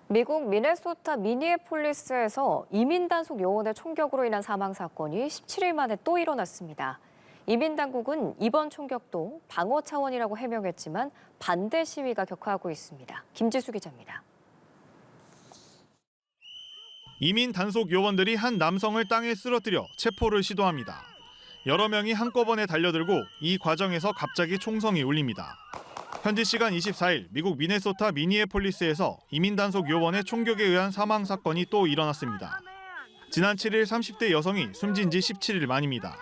미국 미네소타 미니애폴리스에서 이민 단속 요원의 총격으로 인한 사망 사건이 17일 만에 또 일어났습니다. 이민 당국은 이번 총격도 방어 차원이라고 해명했지만 반대 시위가 격화하고 있습니다. 김지수 기자입니다. 이민 단속 요원들이 한 남성을 땅에 쓰러뜨려 체포를 시도합니다. 여러 명이 한꺼번에 달려들고 이 과정에서 갑자기 총성이 울립니다. 현지 시간 24일 미국 미네소타 미니애폴리스에서 이민 단속 요원의 총격에 의한 사망 사건이 또 일어났습니다. 지난 7일 30대 여성이 숨진 지 17일 만입니다.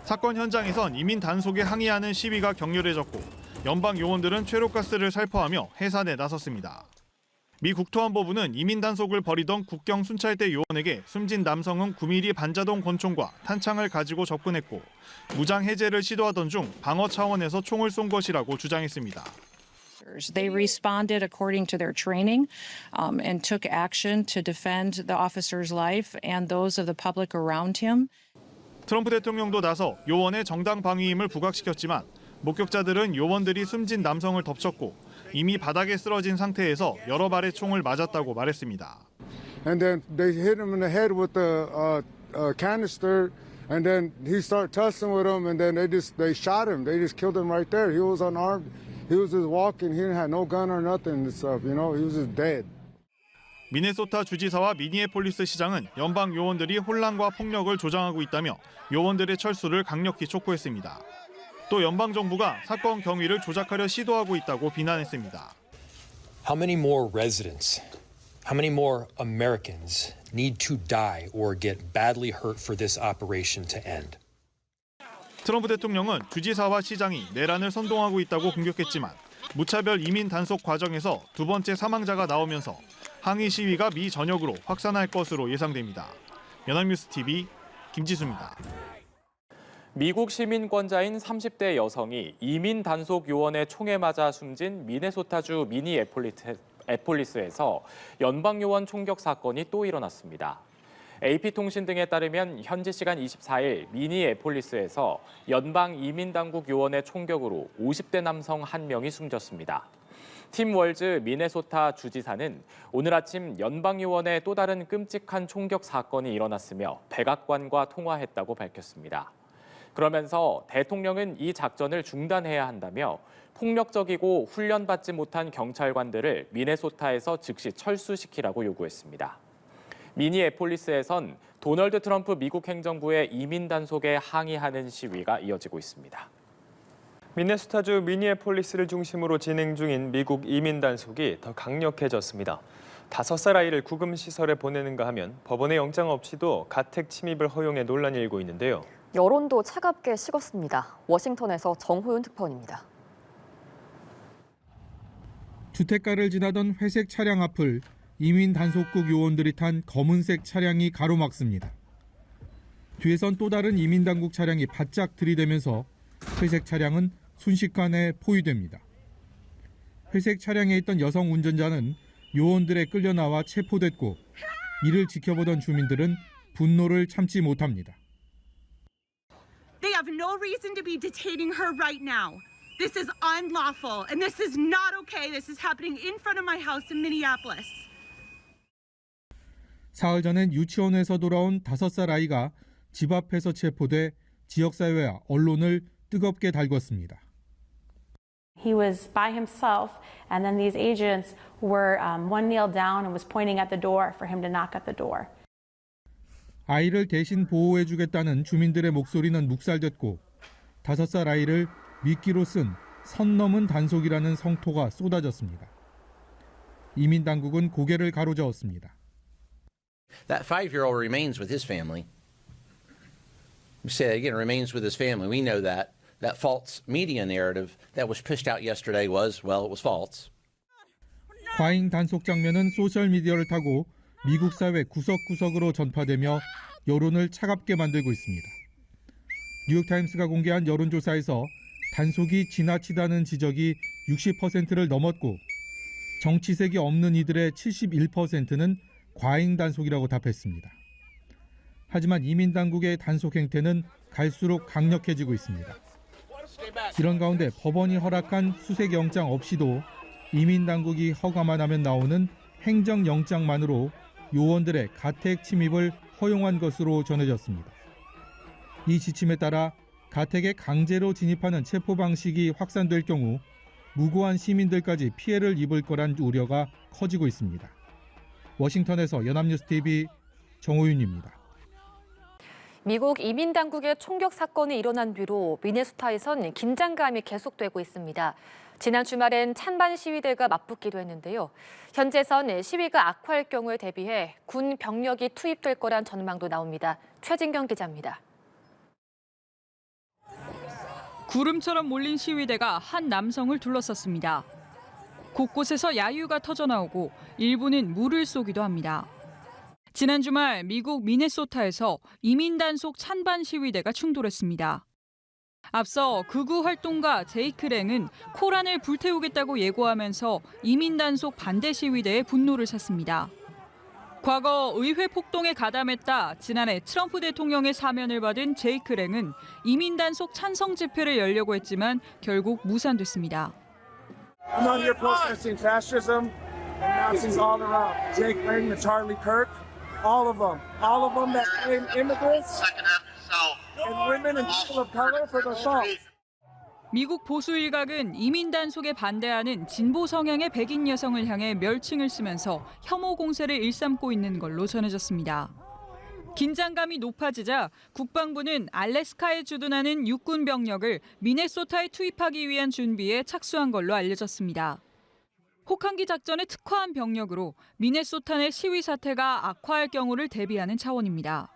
사건 현장에선 이민 단속에 항의하는 시위가 격렬해졌고 연방 요원들은 최루가스를 살포하며 해산에 나섰습니다. 미 국토안보부는 이민 단속을 벌이던 국경 순찰대 요원에게 숨진 남성은 9mm 반자동 권총과 탄창을 가지고 접근했고 무장 해제를 시도하던 중 방어 차원에서 총을 쏜 것이라고 주장했습니다. They responded according to their training and took action to defend the officer's life and those of the public around him. 트럼프 대통령도 나서 요원의 정당 방위임을 부각시켰지만 목격자들은 요원들이 숨진 남성을 덮쳤고 이미 바닥에 쓰러진 상태에서 여러 발의 총을 맞았다고 말했습니다. And then they hit him in the head with a canister, and then he started tussling with them, and then they shot him. They just killed him right there. He was unarmed. He was just walking. He had no gun or nothing and stuff. You know, he was just dead. 미네소타 주지사와 미니애폴리스 시장은 연방 요원들이 혼란과 폭력을 조장하고 있다며 요원들의 철수를 강력히 촉구했습니다. 또 연방 정부가 사건 경위를 조작하려 시도하고 있다고 비난했습니다. How many more residents, how many more Americans need to die or get badly hurt for this operation to end? 트럼프 대통령은 주지사와 시장이 내란을 선동하고 있다고 공격했지만 무차별 이민 단속 과정에서 두 번째 사망자가 나오면서 항의 시위가 미 전역으로 확산할 것으로 예상됩니다. 연합뉴스 TV 김지수입니다. 미국 시민권자인 30대 여성이 이민 단속 요원의 총에 맞아 숨진 미네소타주 미니애폴리스에서 연방 요원 총격 사건이 또 일어났습니다. AP통신 등에 따르면 현지 시간 24일 미니애폴리스에서 연방 이민 당국 요원의 총격으로 50대 남성 1명이 숨졌습니다. 팀 월즈 미네소타 주지사는 오늘 아침 연방 요원의 또 다른 끔찍한 총격 사건이 일어났으며 백악관과 통화했다고 밝혔습니다. 그러면서 대통령은 이 작전을 중단해야 한다며 폭력적이고 훈련받지 못한 경찰관들을 미네소타에서 즉시 철수시키라고 요구했습니다. 미니애폴리스에선 도널드 트럼프 미국 행정부의 이민 단속에 항의하는 시위가 이어지고 있습니다. 미네소타주 미니애폴리스를 중심으로 진행 중인 미국 이민 단속이 더 강력해졌습니다. 5살 아이를 구금시설에 보내는가 하면 법원의 영장 없이도 가택 침입을 허용해 논란이 일고 있는데요. 여론도 차갑게 식었습니다. 워싱턴에서 정호윤 특파원입니다. 주택가를 지나던 회색 차량 앞을 이민 단속국 요원들이 탄 검은색 차량이 가로막습니다. 뒤에선 또 다른 이민 당국 차량이 바짝 들이대면서 회색 차량은 순식간에 포위됩니다. 회색 차량에 있던 여성 운전자는 요원들에 끌려 나와 체포됐고 이를 지켜보던 주민들은 분노를 참지 못합니다. They have no reason to be detaining her right now. This is unlawful and this is not okay. This is happening in front of my house in Minneapolis. 사흘 전엔 유치원에서 돌아온 5살 아이가 집 앞에서 체포돼 지역사회와 언론을 뜨겁게 달궜습니다. He was by himself, and then these agents were one kneel down and was pointing at the door for him to knock at the door. 아이를 대신 보호해주겠다는 주민들의 목소리는 묵살됐고 5살 아이를 미끼로 쓴 선 넘은 단속이라는 성토가 쏟아졌습니다. 이민 당국은 고개를 가로저었습니다. That 5-year-old remains with his family. We say again, remains with his family. We know that. That false media narrative that was pushed out yesterday was, well, it was false. 과잉 단속 장면은 소셜미디어를 타고 미국 사회 구석구석으로 전파되며 여론을 차갑게 만들고 있습니다. 뉴욕타임스가 공개한 여론조사에서 단속이 지나치다는 지적이 60%를 넘었고 정치색이 없는 이들의 71%는 과잉 단속이라고 답했습니다. 하지만 이민 당국의 단속 행태는 갈수록 강력해지고 있습니다. 이런 가운데 법원이 허락한 수색 영장 없이도 이민 당국이 허가만 하면 나오는 행정영장만으로 요원들의 가택 침입을 허용한 것으로 전해졌습니다. 이 지침에 따라 가택에 강제로 진입하는 체포 방식이 확산될 경우 무고한 시민들까지 피해를 입을 거란 우려가 커지고 있습니다. 워싱턴에서 연합뉴스TV 정호윤입니다. 미국 이민 당국의 총격 사건이 일어난 뒤로 미네소타에선 긴장감이 계속되고 있습니다. 지난 주말엔 찬반 시위대가 맞붙기도 했는데요. 현재선 시위가 악화할 경우에 대비해 군 병력이 투입될 거란 전망도 나옵니다. 최진경 기자입니다. 구름처럼 몰린 시위대가 한 남성을 둘러쌌습니다. 곳곳에서 야유가 터져나오고 일부는 물을 쏘기도 합니다. 지난 주말 미국 미네소타에서 이민 단속 찬반 시위대가 충돌했습니다. 앞서 극우 활동가 제이크 랭은 코란을 불태우겠다고 예고하면서 이민 단속 반대 시위대의 분노를 샀습니다. 과거 의회 폭동에 가담했다 지난해 트럼프 대통령의 사면을 받은 제이크 랭은 이민 단속 찬성 집회를 열려고 했지만 결국 무산됐습니다. I'm out here protesting fascism and Nazis all around. Jake Lang, the Charlie Kirk, all of them that blame immigrants and women and people of color for the assault. 미국 보수 일각은 이민 단속에 반대하는 진보 성향의 백인 여성을 향해 멸칭을 쓰면서 혐오 공세를 일삼고 있는 걸로 전해졌습니다. 긴장감이 높아지자 국방부는 알래스카에 주둔하는 육군 병력을 미네소타에 투입하기 위한 준비에 착수한 걸로 알려졌습니다. 혹한기 작전에 특화한 병력으로 미네소타 내 시위 사태가 악화할 경우를 대비하는 차원입니다.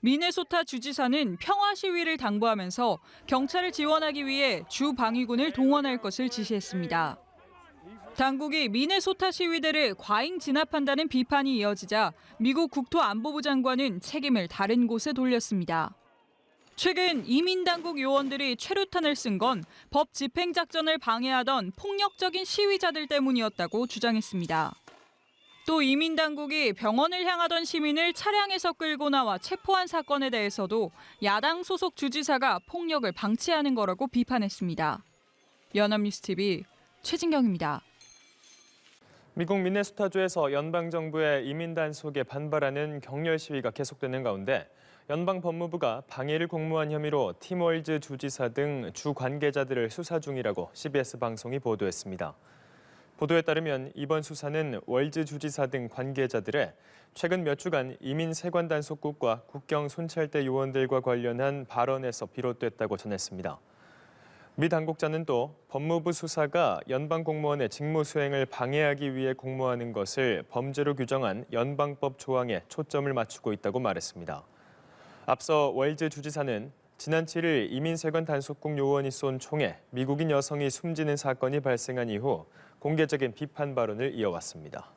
미네소타 주지사는 평화 시위를 당부하면서 경찰을 지원하기 위해 주 방위군을 동원할 것을 지시했습니다. 당국이 미네소타 시위대를 과잉 진압한다는 비판이 이어지자 미국 국토안보부 장관은 책임을 다른 곳에 돌렸습니다. 최근 이민 당국 요원들이 최루탄을 쓴 건 법 집행 작전을 방해하던 폭력적인 시위자들 때문이었다고 주장했습니다. 또 이민 당국이 병원을 향하던 시민을 차량에서 끌고 나와 체포한 사건에 대해서도 야당 소속 주지사가 폭력을 방치하는 거라고 비판했습니다. 연합뉴스TV 최진경입니다. 미국 미네소타주에서 연방정부의 이민 단속에 반발하는 격렬 시위가 계속되는 가운데 연방법무부가 방해를 공모한 혐의로 팀 월즈 주지사 등 주 관계자들을 수사 중이라고 CBS 방송이 보도했습니다. 보도에 따르면 이번 수사는 월즈 주지사 등 관계자들의 최근 몇 주간 이민 세관 단속국과 국경 순찰대 요원들과 관련한 발언에서 비롯됐다고 전했습니다. 미 당국자는 또 법무부 수사가 연방 공무원의 직무 수행을 방해하기 위해 공모하는 것을 범죄로 규정한 연방법 조항에 초점을 맞추고 있다고 말했습니다. 앞서 월즈 주지사는 지난 7일 이민세관 단속국 요원이 쏜 총에 미국인 여성이 숨지는 사건이 발생한 이후 공개적인 비판 발언을 이어왔습니다.